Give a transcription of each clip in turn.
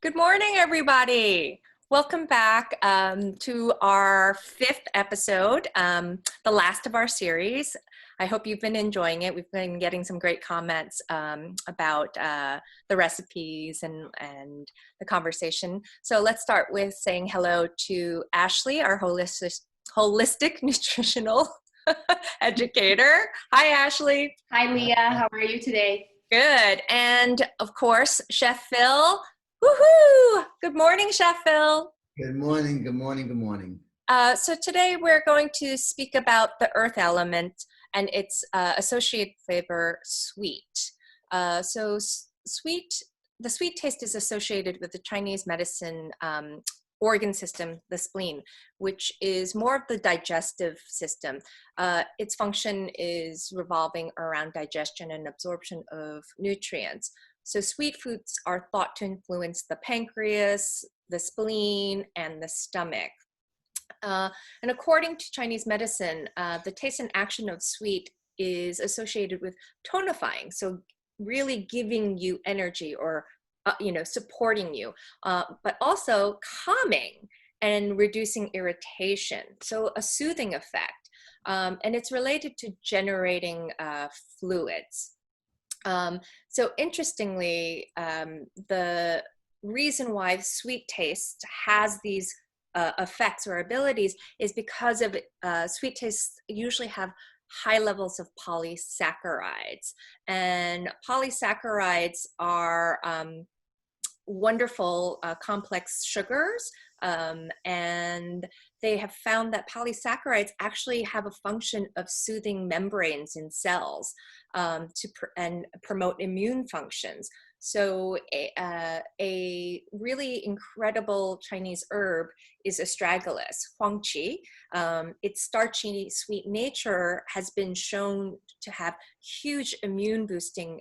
Good morning, everybody. Welcome back to our fifth episode, the last of our series. I hope you've been enjoying it. We've been getting some great comments about the recipes and the conversation. So let's start with saying hello to Ashley, our holistic nutritional educator. Hi, Ashley. Hi, Leah. How are you today? Good. And of course, Chef Phil. Woohoo! Good morning, Chef Phil. Good morning, good morning, good morning. So today we're going to speak about the earth element and its associated flavor, sweet. The sweet taste is associated with the Chinese medicine organ system, the spleen, which is more of the digestive system. Its function is revolving around digestion and absorption of nutrients. So sweet foods are thought to influence the pancreas, the spleen, and the stomach. And according to Chinese medicine, the taste and action of sweet is associated with tonifying, so really giving you energy or supporting you, but also calming and reducing irritation, so a soothing effect. And it's related to generating fluids. So interestingly, the reason why sweet taste has these effects or abilities is because of sweet tastes usually have high levels of polysaccharides. And polysaccharides are wonderful complex sugars, and they have found that polysaccharides actually have a function of soothing membranes in cells and promote immune functions. So a really incredible Chinese herb is astragalus, huangqi. Its starchy, sweet nature has been shown to have huge immune boosting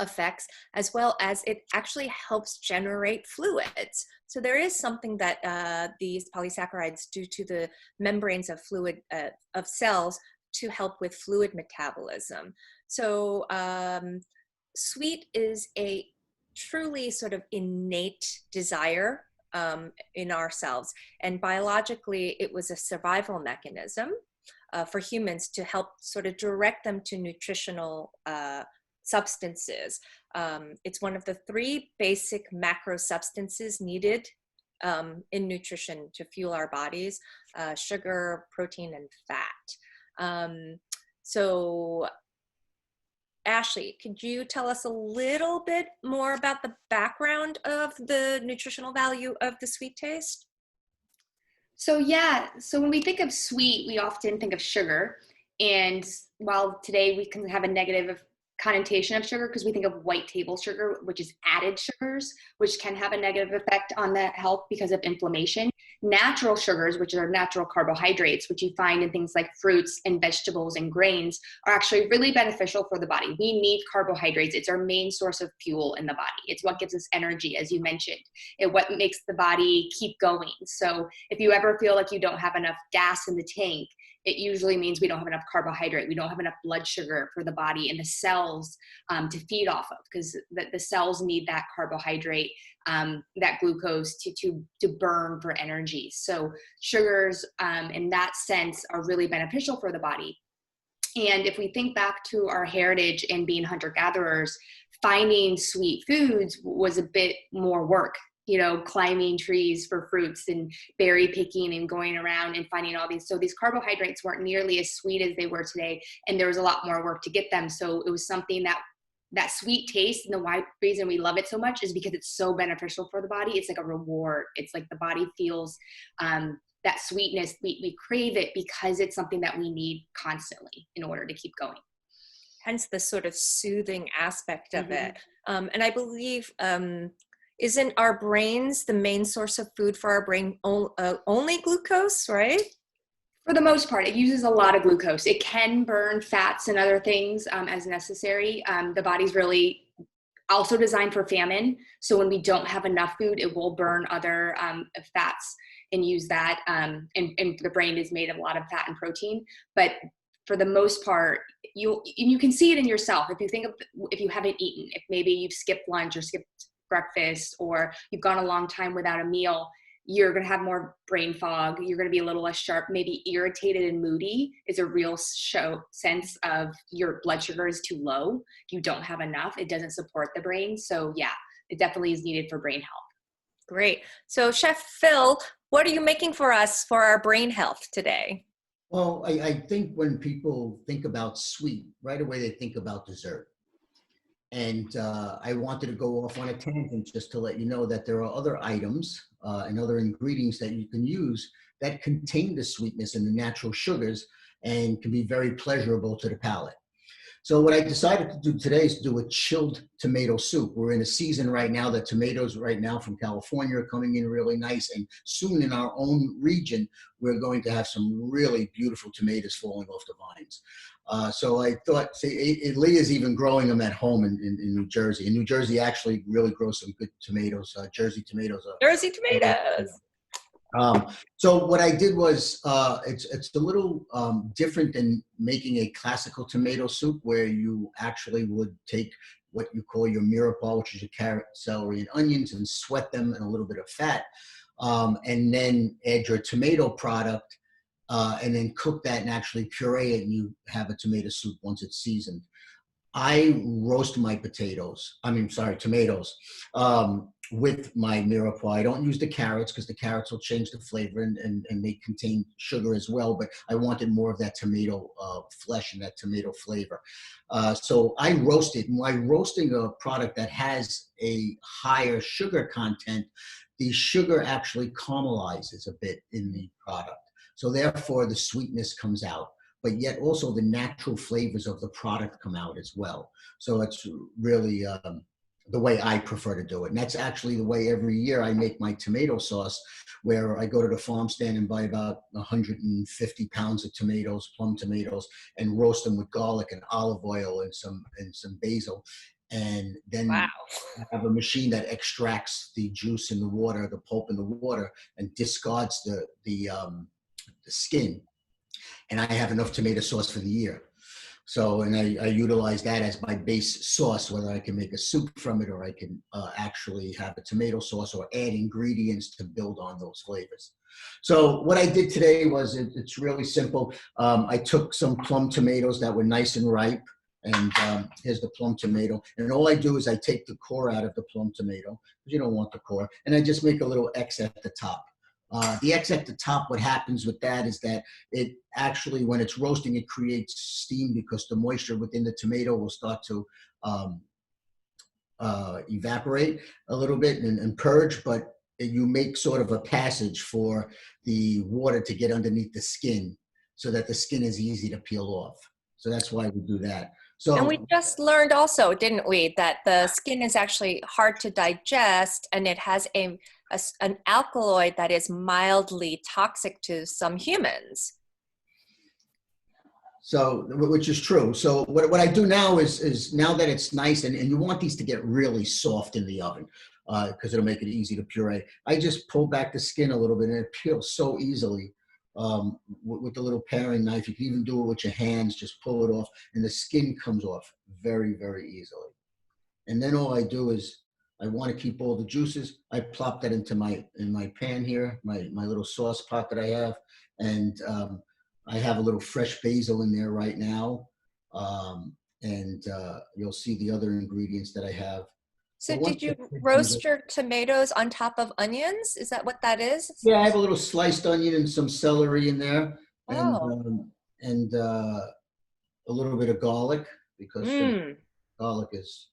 effects, as well as it actually helps generate fluids. So there is something that these polysaccharides do to the membranes of fluid of cells to help with fluid metabolism. So sweet is a truly sort of innate desire in ourselves, and biologically it was a survival mechanism for humans to help sort of direct them to nutritional substances. It's one of the three basic macro substances needed in nutrition to fuel our bodies: sugar, protein, and fat. So Ashley, could you tell us a little bit more about the background of the nutritional value of the sweet taste? So when we think of sweet, we often think of sugar. And while today we can have a negative connotation of sugar because we think of white table sugar, which is added sugars, which can have a negative effect on the health because of inflammation. Natural sugars, which are natural carbohydrates, which you find in things like fruits and vegetables and grains, are actually really beneficial for the body. We need carbohydrates. It's our main source of fuel in the body. It's what gives us energy, as you mentioned. It's what makes the body keep going. So if you ever feel like you don't have enough gas in the tank, it usually means we don't have enough carbohydrate. We don't have enough blood sugar for the body and the cells to feed off of, because the cells need that carbohydrate, that glucose to burn for energy. So sugars in that sense are really beneficial for the body. And if we think back to our heritage in being hunter-gatherers, finding sweet foods was a bit more work. Climbing trees for fruits and berry picking and going around and finding all these. So these carbohydrates weren't nearly as sweet as they were today. And there was a lot more work to get them. So it was something that sweet taste, and the reason we love it so much is because it's so beneficial for the body. It's like a reward. It's like the body feels that sweetness. We crave it because it's something that we need constantly in order to keep going. Hence the sort of soothing aspect of it. And I believe, isn't our brains the main source of food for our brain only glucose, right? For the most part, it uses a lot of glucose. It can burn fats and other things as necessary. The body's really also designed for famine. So when we don't have enough food, it will burn other fats and use that. And the brain is made of a lot of fat and protein. But for the most part, you can see it in yourself. If you haven't eaten, if maybe you've skipped lunch or skipped breakfast, or you've gone a long time without a meal, you're going to have more brain fog. You're going to be a little less sharp, maybe irritated and moody is a real sense of your blood sugar is too low. You don't have enough. It doesn't support the brain. So yeah, it definitely is needed for brain health. Great. So Chef Phil, what are you making for us for our brain health today? Well, I think when people think about sweet, right away they think about dessert. And I wanted to go off on a tangent just to let you know that there are other items and other ingredients that you can use that contain the sweetness and the natural sugars and can be very pleasurable to the palate. So what I decided to do today is do a chilled tomato soup. We're in a season right now that tomatoes right now from California are coming in really nice. And soon in our own region, we're going to have some really beautiful tomatoes falling off the vines. So I thought, Leah's even growing them at home in New Jersey. And New Jersey actually really grows some good tomatoes. Jersey tomatoes. Jersey tomatoes. So what I did was, it's a little different than making a classical tomato soup where you actually would take what you call your mirepoix, which is your carrot, celery, and onions, and sweat them in a little bit of fat, and then add your tomato product, and then cook that and actually puree it, and you have a tomato soup once it's seasoned. I roast my tomatoes, with my mirepoix. I don't use the carrots because the carrots will change the flavor and they contain sugar as well, but I wanted more of that tomato flesh and that tomato flavor. So I roast it. By roasting a product that has a higher sugar content, the sugar actually caramelizes a bit in the product. So therefore the sweetness comes out, but yet also the natural flavors of the product come out as well. So it's really the way I prefer to do it. And that's actually the way every year I make my tomato sauce, where I go to the farm stand and buy about 150 pounds of tomatoes, plum tomatoes, and roast them with garlic and olive oil and some basil. And then Wow. I have a machine that extracts the juice in the water, the pulp in the water, and discards the skin. And I have enough tomato sauce for the year. So, and I utilize that as my base sauce, whether I can make a soup from it or I can actually have a tomato sauce or add ingredients to build on those flavors. So what I did today was, it's really simple. I took some plum tomatoes that were nice and ripe, and here's the plum tomato. And all I do is I take the core out of the plum tomato, because you don't want the core, and I just make a little X at the top. The X at the top, what happens with that is that it actually, when it's roasting, it creates steam because the moisture within the tomato will start to evaporate a little bit and purge, but you make sort of a passage for the water to get underneath the skin so that the skin is easy to peel off. So that's why we do that. So, And we just learned also, didn't we, that the skin is actually hard to digest, and it has an alkaloid that is mildly toxic to some humans. So, which is true. So what I do now is now that it's nice, and you want these to get really soft in the oven, because it'll make it easy to puree. I just pull back the skin a little bit, and it peels so easily with the little paring knife. You can even do it with your hands, just pull it off, and the skin comes off very, very easily. And then all I do is, I want to keep all the juices. I plop that into my pan here, my little sauce pot that I have, and I have a little fresh basil in there right now, and you'll see the other ingredients that I have. So did you roast your tomatoes on top of onions? Is that what that is? Yeah, I have a little sliced onion and some celery in there, Oh. and a little bit of garlic, because garlic is.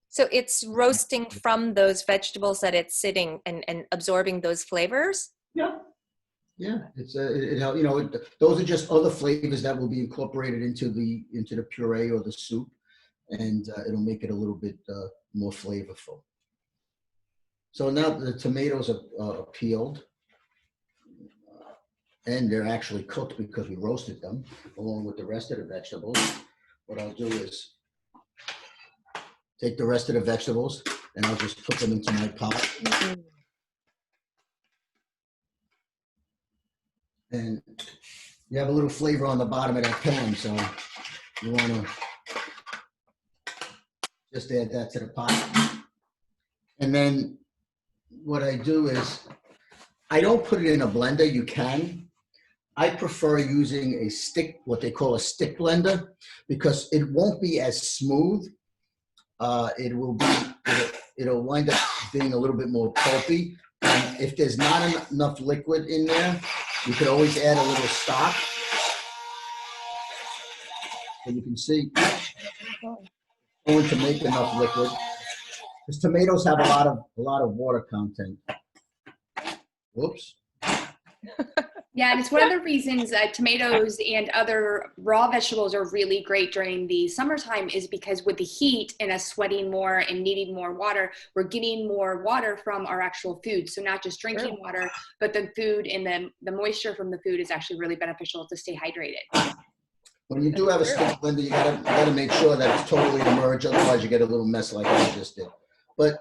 So it's roasting from those vegetables that it's sitting and absorbing those flavors? Yeah. Yeah, it's those are just other flavors that will be incorporated into the puree or the soup, and it'll make it a little bit more flavorful. So now the tomatoes are peeled, and they're actually cooked because we roasted them along with the rest of the vegetables. What I'll do is take the rest of the vegetables and I'll just put them into my pot. Mm-hmm. And you have a little flavor on the bottom of that pan, so you want to just add that to the pot. And then what I do is I don't put it in a blender. You can. I prefer using a stick, what they call a stick blender, because it won't be as smooth. It will be, it'll wind up being a little bit more pulpy. And if there's not enough liquid in there, you could always add a little stock. So you can see, going to make enough liquid, because tomatoes have a lot of water content. Whoops. Yeah, and it's one of the reasons tomatoes and other raw vegetables are really great during the summertime is because with the heat and us sweating more and needing more water, we're getting more water from our actual food. So not just drinking water, but the food and the moisture from the food is actually really beneficial to stay hydrated. When you do have a stick blender, you gotta make sure that it's totally immersed, otherwise you get a little mess like I just did. But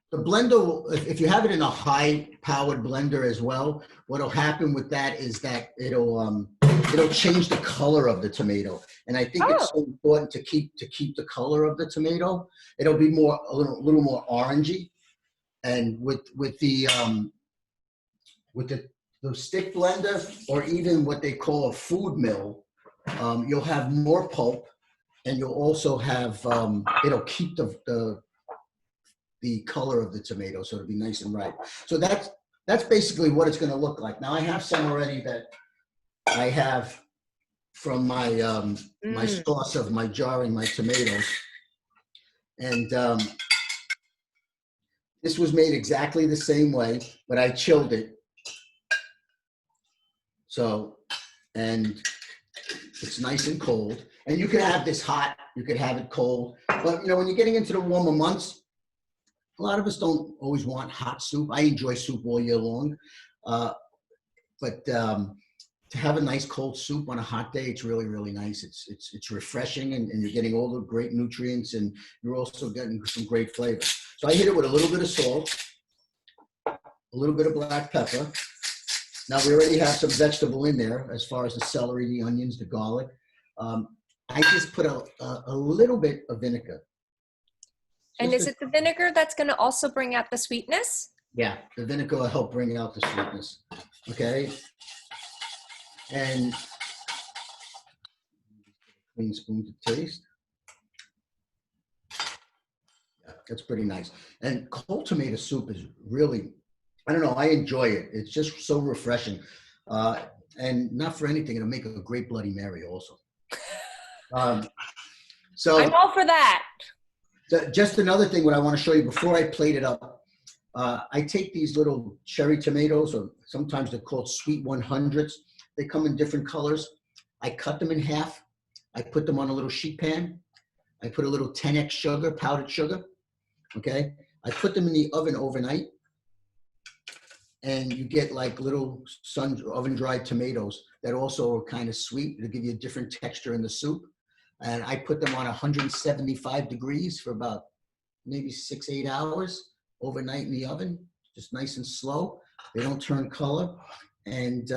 the blender, if you have it in a high-powered blender as well, what'll happen with that is that it'll change the color of the tomato, and I think it's so important to keep the color of the tomato. It'll be a little more orangey, and with the stick blender, or even what they call a food mill, you'll have more pulp, and you'll also have it'll keep the color of the tomato, so it'll be nice and ripe. So that's basically what it's going to look like. Now I have some already that I have from my my sauce of my jarring my tomatoes, and this was made exactly the same way, but I chilled it. So, and it's nice and cold. And you can have this hot, you could have it cold, but when you're getting into the warmer months, a lot of us don't always want hot soup. I enjoy soup all year long, but to have a nice cold soup on a hot day, it's really, really nice. It's refreshing, and you're getting all the great nutrients, and you're also getting some great flavor. So I hit it with a little bit of salt, a little bit of black pepper. Now we already have some vegetable in there, as far as the celery, the onions, the garlic. I just put a little bit of vinegar. And is it the vinegar that's going to also bring out the sweetness? Yeah, the vinegar will help bring out the sweetness. Okay. And clean spoon to taste. Yeah, that's pretty nice. And cold tomato soup is really, I don't know, I enjoy it. It's just so refreshing. And not for anything, it'll make a great Bloody Mary also. So I'm all for that. Just another thing, what I want to show you before I plate it up, I take these little cherry tomatoes, or sometimes they're called sweet 100s. They come in different colors. I cut them in half. I put them on a little sheet pan. I put a little 10x sugar, powdered sugar. Okay. I put them in the oven overnight, and you get like little oven dried tomatoes that also are kind of sweet. It'll give you a different texture in the soup. And I put them on 175 degrees for about maybe 6-8 hours overnight in the oven, just nice and slow. They don't turn color, and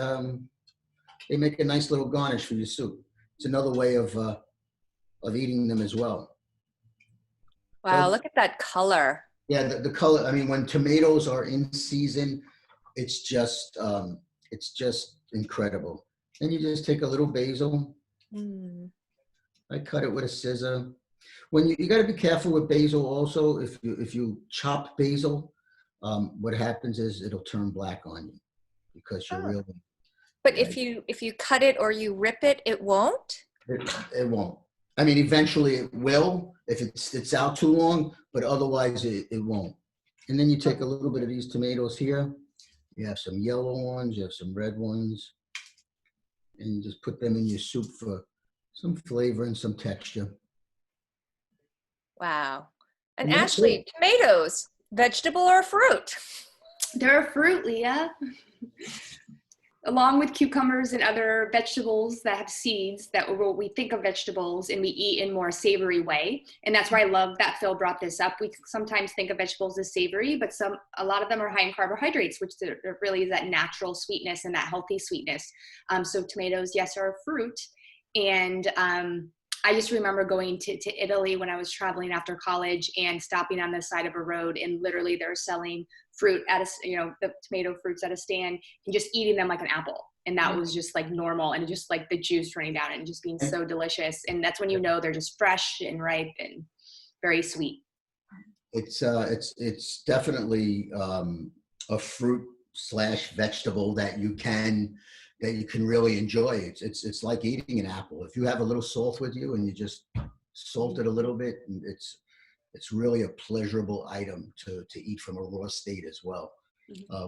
they make a nice little garnish for your soup. It's another way of eating them as well. Wow, look at that color. Yeah, the color. I mean, when tomatoes are in season, it's just incredible. Then you just take a little basil. I cut it with a scissor. When you got to be careful with basil also. If you chop basil, what happens is it'll turn black on you, because you're really. But if you cut it or you rip it, it won't? It won't. I mean, eventually it will if it's out too long, but otherwise it won't. And then you take a little bit of these tomatoes here. You have some yellow ones, you have some red ones, and you just put them in your soup for some flavor and some texture. Wow. And Ashley, tomatoes, vegetable or fruit? They're a fruit, Leah. Along with cucumbers and other vegetables that have seeds, that we think of vegetables and we eat in more savory way. And that's why I love that Phil brought this up. We sometimes think of vegetables as savory, but a lot of them are high in carbohydrates, which there really is that natural sweetness and that healthy sweetness. So tomatoes, yes, are a fruit. And I just remember going to Italy when I was traveling after college and stopping on the side of a road, and literally they're selling fruit at the tomato fruits at a stand and just eating them like an apple. And that was just like normal, and just like the juice running down and just being so delicious. And that's when you know they're just fresh and ripe and very sweet. It's definitely a fruit slash vegetable that you can really enjoy. It's like eating an apple. If you have a little salt with you and you just salt it a little bit, and it's really a pleasurable item to eat from a raw state as well,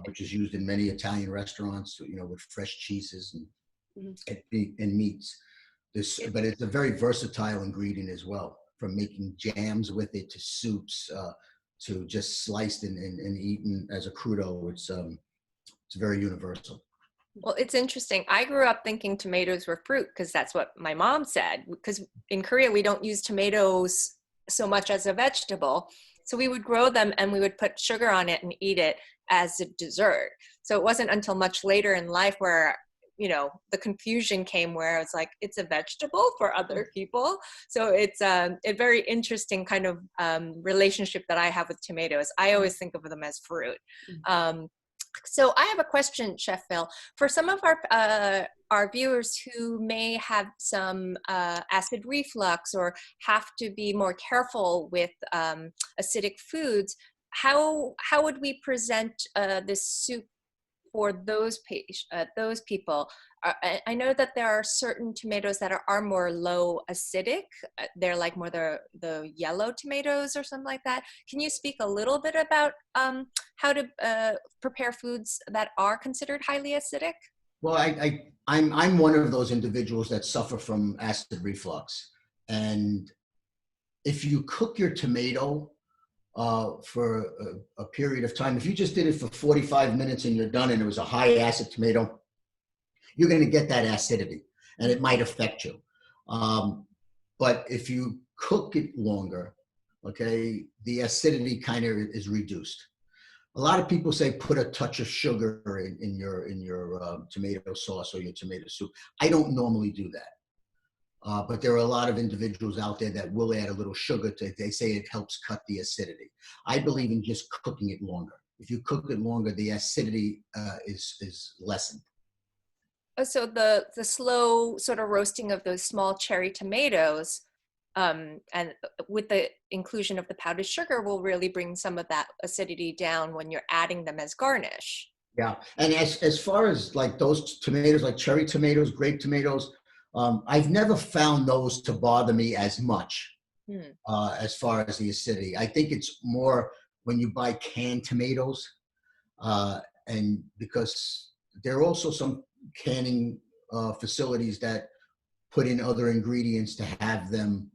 which is used in many Italian restaurants, with fresh cheeses and meats. But it's a very versatile ingredient as well, from making jams with it to soups, to just sliced and eaten as a crudo. It's very universal. Well, it's interesting. I grew up thinking tomatoes were fruit because that's what my mom said. Because in Korea, we don't use tomatoes so much as a vegetable. So we would grow them and we would put sugar on it and eat it as a dessert. So it wasn't until much later in life where, the confusion came, where it's like, it's a vegetable for other people. So it's a very interesting kind of relationship that I have with tomatoes. I always think of them as fruit. So I have a question, Chef Phil. For some of our viewers who may have some acid reflux or have to be more careful with acidic foods, how would we present this soup for those people? I know that there are certain tomatoes that are more low acidic. They're like more the yellow tomatoes or something like that. Can you speak a little bit about how to prepare foods that are considered highly acidic? Well, I'm one of those individuals that suffer from acid reflux, and if you cook your tomato for a period of time, if you just did it for 45 minutes and you're done, and it was a high acid tomato, you're going to get that acidity, and it might affect you. But if you cook it longer, okay, the acidity kind of is reduced. A lot of people say put a touch of sugar in your tomato sauce or your tomato soup. I don't normally do that. But there are a lot of individuals out there that will add a little sugar they say it helps cut the acidity. I believe in just cooking it longer. If you cook it longer, the acidity is lessened. So the slow sort of roasting of those small cherry tomatoes, and with the inclusion of the powdered sugar, will really bring some of that acidity down when you're adding them as garnish. Yeah, and as far as like those tomatoes, like cherry tomatoes, grape tomatoes, I've never found those to bother me as much as far as the acidity. I think it's more when you buy canned tomatoes, and because there are also some canning facilities that put in other ingredients to have them,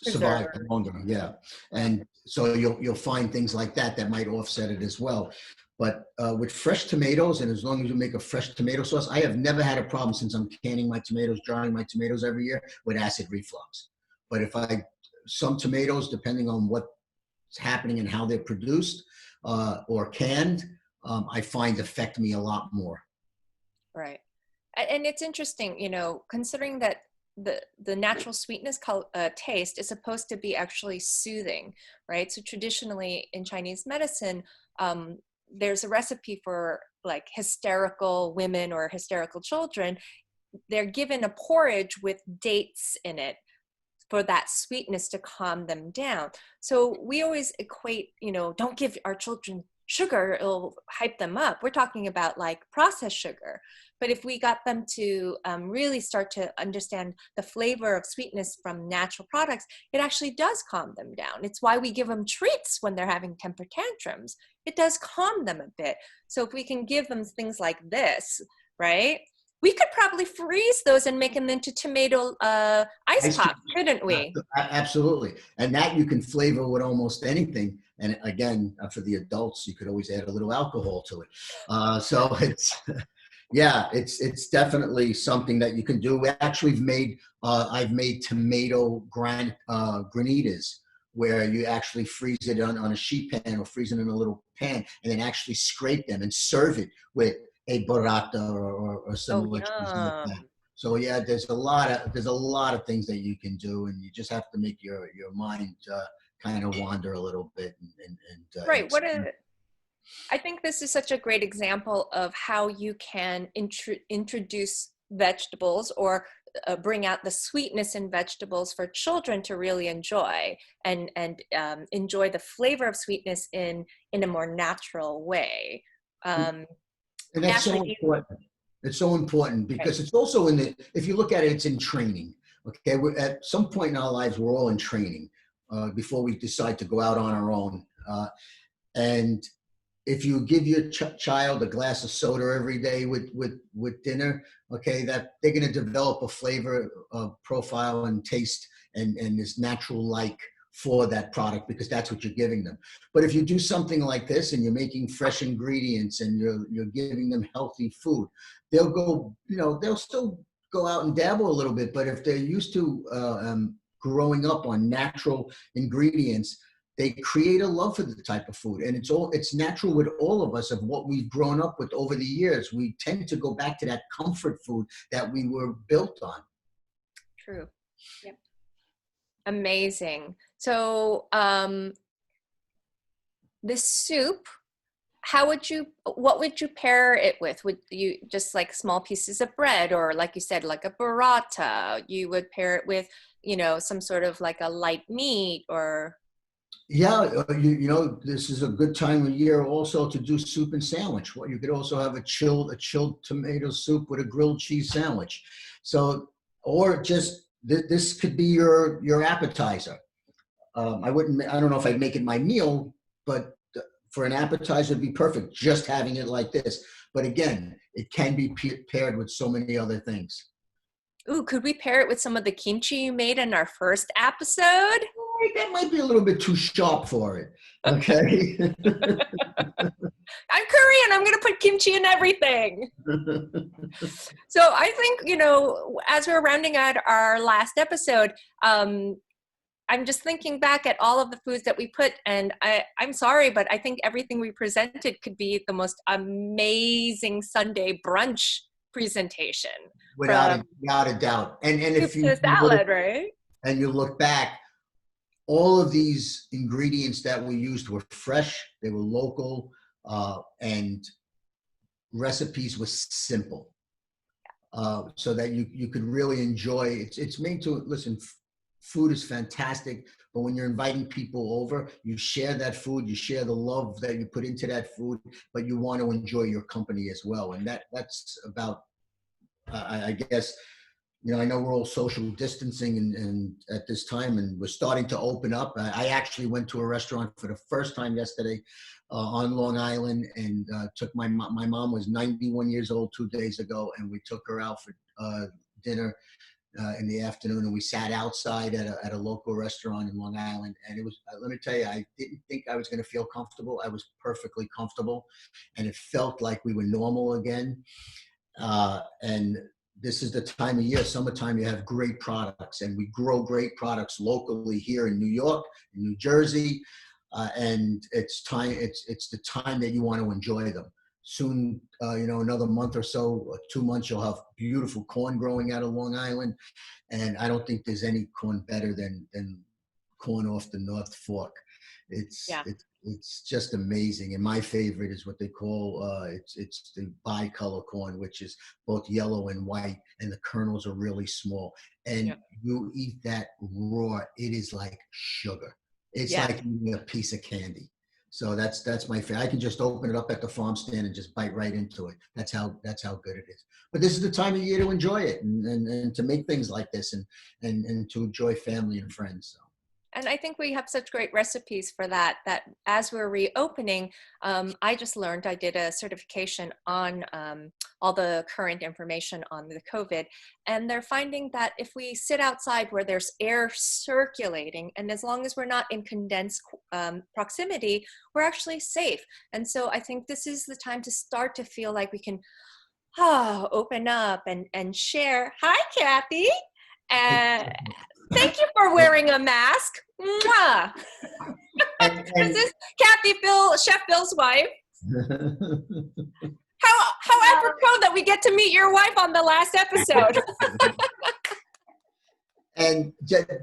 survive longer. Yeah, and so you'll find things like that might offset it as well. But with fresh tomatoes, and as long as you make a fresh tomato sauce, I have never had a problem since I'm canning my tomatoes, drying my tomatoes every year with acid reflux. But some tomatoes, depending on what's happening and how they're produced or canned, I find affect me a lot more. Right. And it's interesting, considering that the natural sweetness taste is supposed to be actually soothing, right? So traditionally in Chinese medicine, there's a recipe for like hysterical women or hysterical children. They're given a porridge with dates in it for that sweetness to calm them down. So we always equate, don't give our children sugar, it'll hype them up. We're talking about like processed sugar. But if we got them to really start to understand the flavor of sweetness from natural products, it actually does calm them down. It's why we give them treats when they're having temper tantrums. It does calm them a bit. So if we can give them things like this, right? We could probably freeze those and make them into tomato ice pop, couldn't we? Absolutely. And that you can flavor with almost anything. And again, for the adults, you could always add a little alcohol to it. So it's definitely something that you can do. We actually I've made tomato granitas, where you actually freeze it on a sheet pan or freeze it in a little pan, and then actually scrape them and serve it with a burrata or similar cheese like that. So yeah, there's a lot of things that you can do, and you just have to make your mind kind of wander a little bit and Right. I think this is such a great example of how you can introduce vegetables or bring out the sweetness in vegetables for children to really enjoy and enjoy the flavor of sweetness in a more natural way. and that's so Ashley, important. It's so important right. because it's also if you look at it, it's in training. Okay, at some point in our lives, we're all in training before we decide to go out on our own. And if you give your child a glass of soda every day with dinner, okay, that they're going to develop a flavor profile and taste and this natural like for that product because that's what you're giving them. But if you do something like this and you're making fresh ingredients and you're giving them healthy food, they'll go, they'll still go out and dabble a little bit. But if they're used to growing up on natural ingredients, they create a love for the type of food. And it's natural with all of us of what we've grown up with over the years. We tend to go back to that comfort food that we were built on. True. Yep. Amazing. So this soup, what would you pair it with? Would you just like small pieces of bread, or like you said, like a burrata? You would pair it with, some sort of like a light meat or... Yeah, this is a good time of year also to do soup and sandwich. Well, you could also have a chilled tomato soup with a grilled cheese sandwich. So, or just this could be your appetizer. I don't know if I'd make it my meal, but for an appetizer, it'd be perfect just having it like this. But again, it can be paired with so many other things. Ooh, could we pair it with some of the kimchi you made in our first episode? That might be a little bit too sharp for it. Okay. I'm Korean. I'm going to put kimchi in everything. So I think, as we're rounding out our last episode, I'm just thinking back at all of the foods that we put, and I'm sorry, but I think everything we presented could be the most amazing Sunday brunch presentation. Without a doubt. And if you salad, right? And you look back, all of these ingredients that we used were fresh, they were local, and recipes were simple, so that you could really enjoy it. It's made to, listen, food is fantastic, but when you're inviting people over, you share that food, you share the love that you put into that food, but you want to enjoy your company as well. And that's about, I guess, I know we're all social distancing and at this time, and we're starting to open up. I actually went to a restaurant for the first time yesterday on Long Island, and took my mom was 91 years old 2 days ago, and we took her out for dinner in the afternoon, and we sat outside at a local restaurant in Long Island. And it was, let me tell you, I didn't think I was going to feel comfortable. I was perfectly comfortable, and it felt like we were normal again. And this is the time of year, summertime, you have great products, and we grow great products locally here in New York, in New Jersey. And it's the time that you want to enjoy them. Soon, another month or so, 2 months, you'll have beautiful corn growing out of Long Island. And I don't think there's any corn better than corn off the North Fork. It's just amazing. And my favorite is what they call, it's the bicolor corn, which is both yellow and white, and the kernels are really small. And you eat that raw, it is like sugar. It's like eating a piece of candy. So that's my favorite. I can just open it up at the farm stand and just bite right into it. That's how good it is. But this is the time of year to enjoy it and to make things like this and to enjoy family and friends. So. And I think we have such great recipes for that as we're reopening, I just learned, I did a certification on all the current information on the COVID, and they're finding that if we sit outside where there's air circulating, and as long as we're not in condensed proximity, we're actually safe. And so I think this is the time to start to feel like we can open up and share. Hi, Kathy. Thank you for wearing a mask. Mwah. This is Kathy, Chef Phil's wife. How apropos that we get to meet your wife on the last episode. And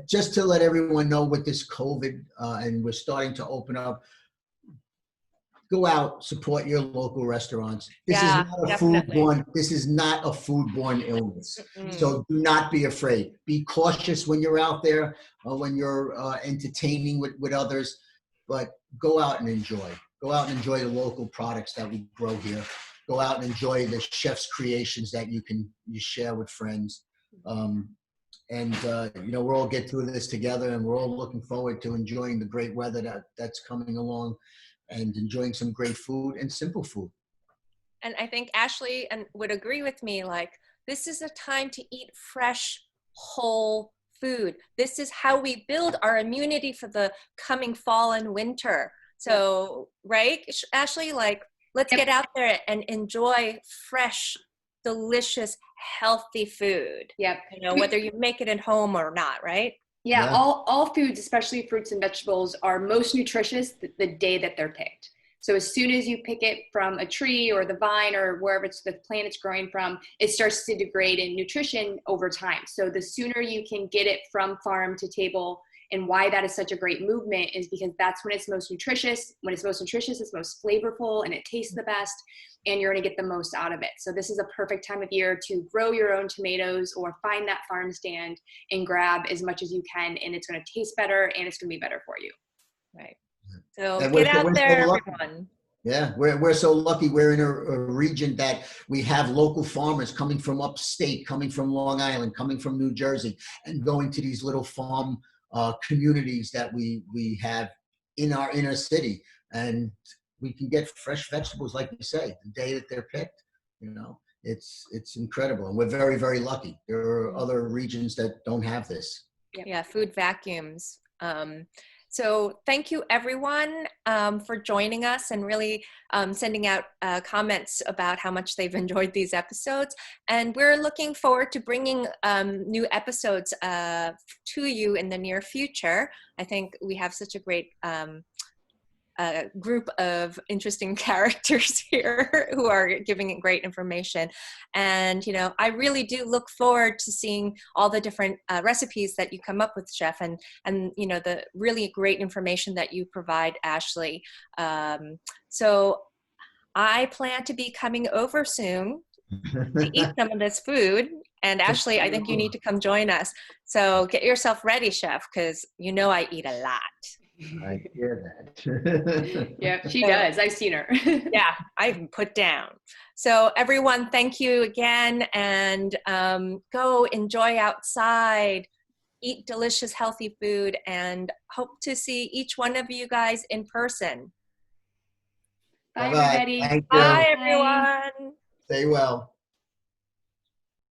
just to let everyone know with this COVID, and we're starting to open up, go out, support your local restaurants. This Yeah, is not a definitely. foodborne. This is not a foodborne illness. Mm. So do not be afraid. Be cautious when you're out there, when you're entertaining with others. But go out and enjoy. Go out and enjoy the local products that we grow here. Go out and enjoy the chef's creations that you share with friends. We'll all get through this together, and we're all looking forward to enjoying the great weather that's coming along, and enjoying some great food and simple food. And I think Ashley would agree with me, like, this is a time to eat fresh, whole food. This is how we build our immunity for the coming fall and winter. So, right, Ashley, like, let's get out there and enjoy fresh, delicious, healthy food. Yep. Whether you make it at home or not, right? Yeah. All foods, especially fruits and vegetables, are most nutritious the day that they're picked. So as soon as you pick it from a tree or the vine or wherever the plant it's growing from, it starts to degrade in nutrition over time. So the sooner you can get it from farm to table, and why that is such a great movement is because that's when it's most nutritious. When it's most nutritious, it's most flavorful and it tastes the best, and you're going to get the most out of it. So this is a perfect time of year to grow your own tomatoes or find that farm stand and grab as much as you can, and it's going to taste better and it's going to be better for you. Right. So And get out there, so everyone. Yeah, we're so lucky. We're in a region that we have local farmers coming from upstate, coming from Long Island, coming from New Jersey, and going to these little farm communities that we have in our inner city, and we can get fresh vegetables, like you say, the day that they're picked. It's incredible, and we're very, very lucky. There are other regions that don't have this. Yeah, food vacuums. So thank you, everyone, for joining us and really sending out comments about how much they've enjoyed these episodes. And we're looking forward to bringing new episodes to you in the near future. I think we have such a great group of interesting characters here who are giving it great information. And, I really do look forward to seeing all the different recipes that you come up with, Chef, and the really great information that you provide, Ashley. So I plan to be coming over soon to eat some of this food. And Ashley, I think you need to come join us. So get yourself ready, Chef, because I eat a lot. I hear that. Yeah, she does. I've seen her. Yeah, I can put down. So everyone, thank you again, and go enjoy outside, eat delicious, healthy food, and hope to see each one of you guys in person. Bye, everybody. Thank you. Bye, everyone. Stay well.